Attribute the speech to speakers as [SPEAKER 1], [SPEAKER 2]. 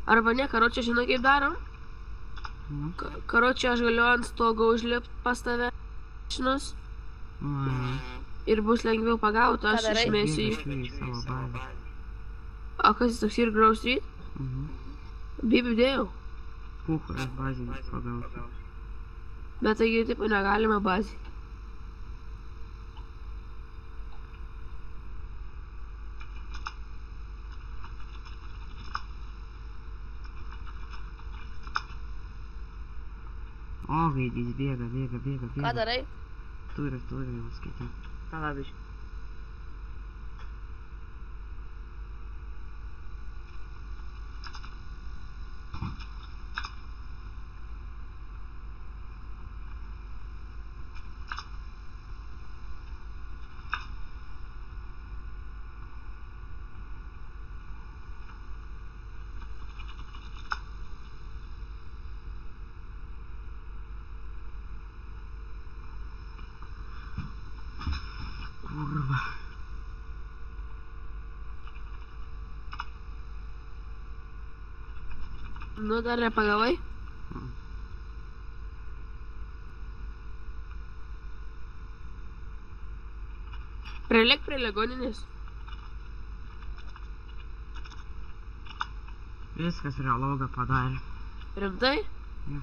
[SPEAKER 1] Arba ne, karočią, žinai kaip darom? Karočią, aš galiu ant stogo užlipti pas tave mašinos ir bus lengviau pagauti, aš išmėsiu jį. O kas jis toks ir Grove Street? Bibių dėjau.
[SPEAKER 2] Puchu, aš bazį pagausiu.
[SPEAKER 1] Bet taigi taip negalima bazį.
[SPEAKER 2] O, gaidys, bėga.
[SPEAKER 1] Ką darai?
[SPEAKER 2] Turi, jau skaitai.
[SPEAKER 1] Palabiš.
[SPEAKER 2] Kurva.
[SPEAKER 1] Nu, dar nepagavai? Prelėk prie ligoninės.
[SPEAKER 2] Viskas relogą padarė.
[SPEAKER 1] Rimtai?
[SPEAKER 2] Ja.